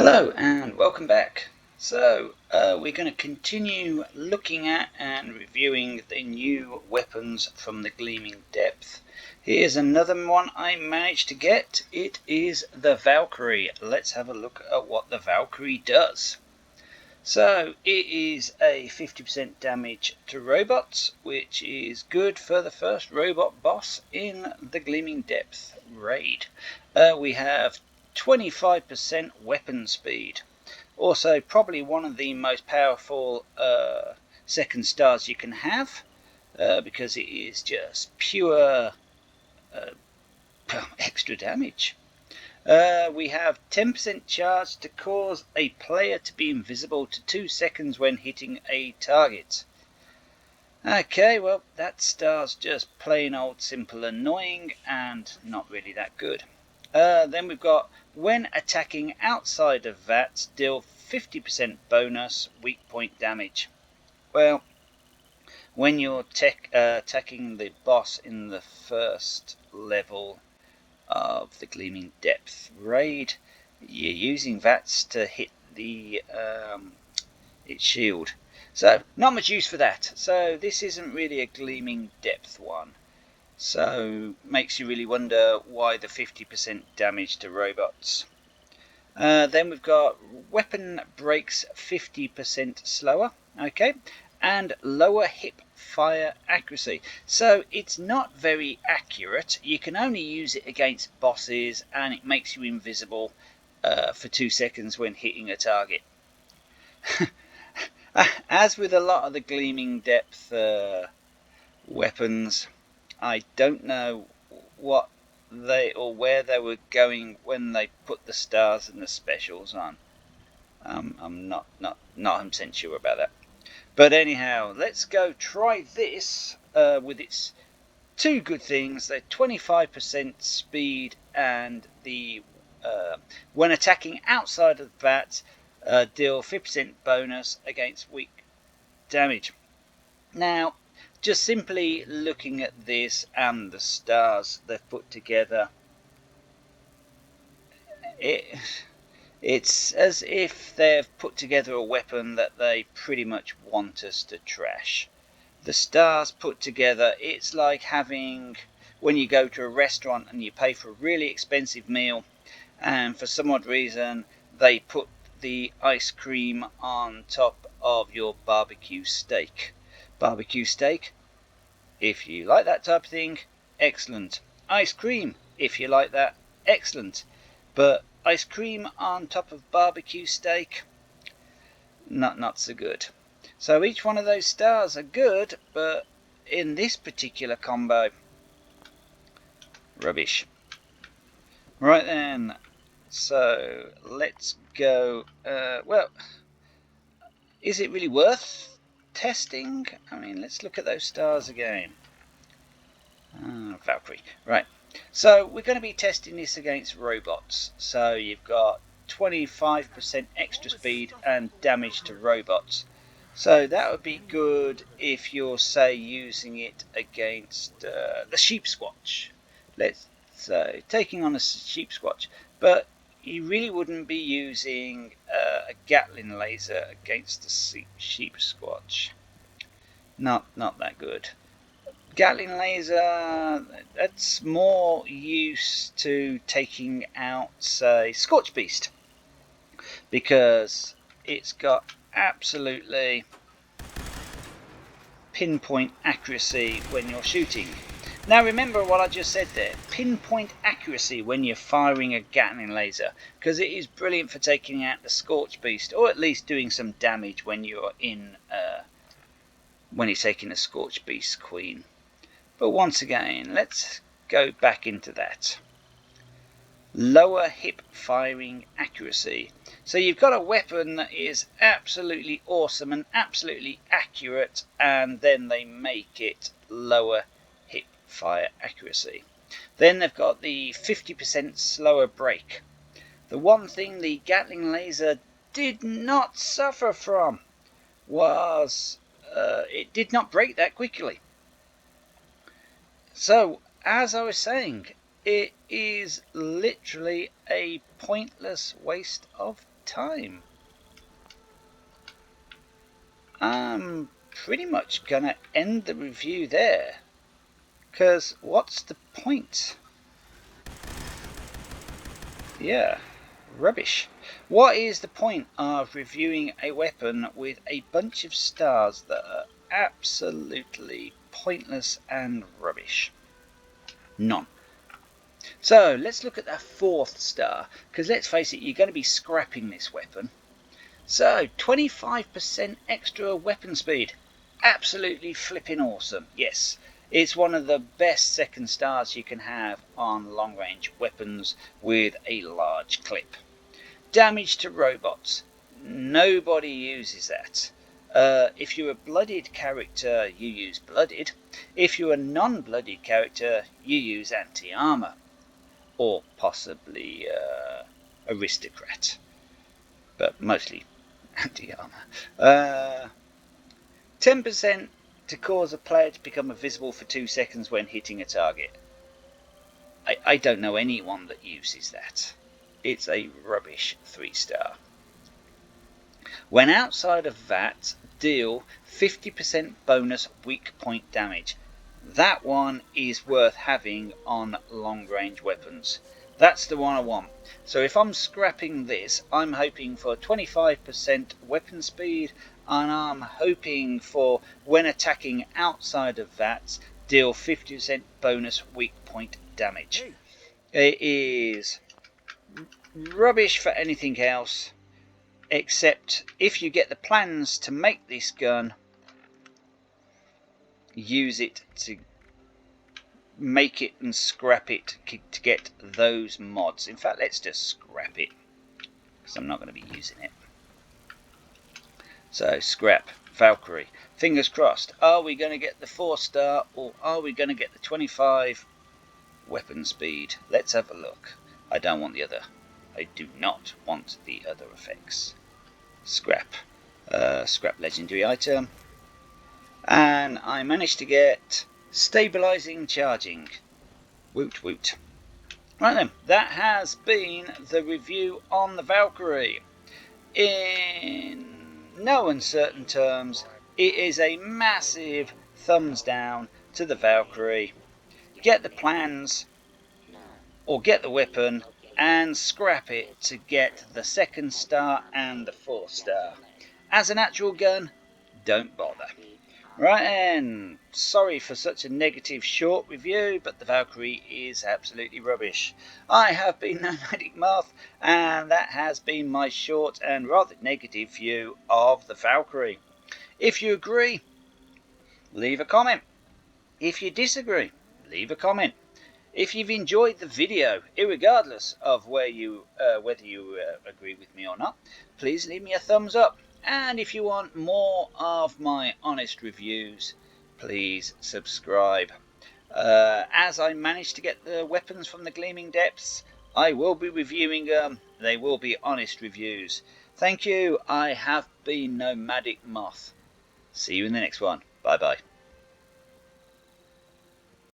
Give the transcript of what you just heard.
Hello and welcome back. So we're going to continue looking at and reviewing the new weapons from the Gleaming Depths. Here's another one I managed to get. It is the Valkyrie. Let's have a look at what the Valkyrie does. So it is a 50% damage to robots, which is good for the first robot boss in the Gleaming Depths raid. We have 25% weapon speed. Also, probably one of the most powerful second stars you can have, because it is just pure extra damage. We have 10% charge to cause a player to be invisible to 2 seconds when hitting a target. Okay, well, that star's just plain old simple annoying and not really that good. Then we've got, when attacking outside of VATS, deal 50% bonus weak point damage. Well, when you're attacking the boss in the first level of the Gleaming Depths raid, you're using VATS to hit the its shield. So not much use for that. So this isn't really a Gleaming Depths one. So makes you really wonder why the 50% damage to robots. Then we've got weapon breaks 50% slower. Okay. And lower hip fire accuracy. So it's not very accurate. You can only use it against bosses, and it makes you invisible for 2 seconds when hitting a target. As with a lot of the Gleaming Depths weapons, I don't know what where they were going when they put the stars and the specials on. I'm not 100% sure about that. But anyhow, let's go try this with its two good things: the 25% speed and the when attacking outside of that, deal 50% bonus against weak damage. Now, just simply looking at this and the stars they've put together, it's as if they've put together a weapon that they pretty much want us to trash. The stars put together, it's like having, when you go to a restaurant and you pay for a really expensive meal, and for some odd reason they put the ice cream on top of your barbecue steak. Barbecue steak, if you like that type of thing, excellent. Ice cream, if you like that, excellent. But ice cream on top of barbecue steak, not so good. So each one of those stars are good, but in this particular combo, rubbish. Right then, so let's go. Well, is it really worth testing? I mean, let's look at those stars again. Valkyrie. Right. So we're going to be testing this against robots. So you've got 25% extra speed and damage to robots. So that would be good if you're, say, using it against the sheep squatch. Let's say taking on a sheep squatch, but you really wouldn't be using a Gatling laser against the sheep squatch. Not that good. Gatling laser, that's more used to taking out, say, Scorch Beast, because it's got absolutely pinpoint accuracy when you're shooting. Now remember what I just said there, pinpoint accuracy when you're firing a Gatling laser, because it is brilliant for taking out the Scorch Beast, or at least doing some damage when you're in when you're taking a Scorch Beast Queen. But once again, let's go back into that. Lower hip firing accuracy. So you've got a weapon that is absolutely awesome and absolutely accurate, and then they make it lower hip fire accuracy. Then they've got the 50% slower break. The one thing the Gatling laser did not suffer from was it did not break that quickly. So, as I was saying, it is literally a pointless waste of time, I'm pretty much gonna end the review there, because what's the point? Yeah, rubbish. What is the point of reviewing a weapon with a bunch of stars that are absolutely pointless and rubbish? None. So let's look at that 4th star, because let's face it, you're going to be scrapping this weapon. So 25% extra weapon speed. Absolutely flipping awesome. Yes, it's one of the best 2nd stars you can have on long range weapons with a large clip. Damage to robots. Nobody uses that. If you're a blooded character, you use blooded. If you're a non-blooded character, you use anti-armor. Or possibly aristocrat. But mostly anti-armor. 10% to cause a player to become invisible for 2 seconds when hitting a target. I don't know anyone that uses that. It's a rubbish 3-star. When outside of that, deal 50% bonus weak point damage. That one is worth having on long range weapons. That's the one I want. So if I'm scrapping this, I'm hoping for 25% weapon speed, and I'm hoping for, when attacking outside of that, deal 50% bonus weak point damage. It is rubbish for anything else, except if you get the plans to make this gun, use it to make it and scrap it to get those mods. In fact, let's just scrap it, because I'm not going to be using it. So scrap Valkyrie. Fingers crossed. Are we going to get the 4-star, or are we going to get the 25 weapon speed? Let's have a look. I don't want the other. I do not want the other effects. Scrap. Scrap legendary item. And I managed to get stabilizing charging. Woot woot. Right then, that has been the review on the Valkyrie. In no uncertain terms, it is a massive thumbs down to the Valkyrie. Get the plans, or get the weapon, and scrap it to get the 2nd star and the 4th star. As an actual gun, don't bother. Right then, sorry for such a negative short review, but the Valkyrie is absolutely rubbish. I have been Nomadic Moth, and that has been my short and rather negative view of the Valkyrie. If you agree, leave a comment. If you disagree, leave a comment. If you've enjoyed the video, irregardless of whether you agree with me or not, please leave me a thumbs up. And if you want more of my honest reviews, please subscribe. As I manage to get the weapons from the Gleaming Depths, I will be reviewing them. They will be honest reviews. Thank you. I have been Nomadic Moth. See you in the next one. Bye bye.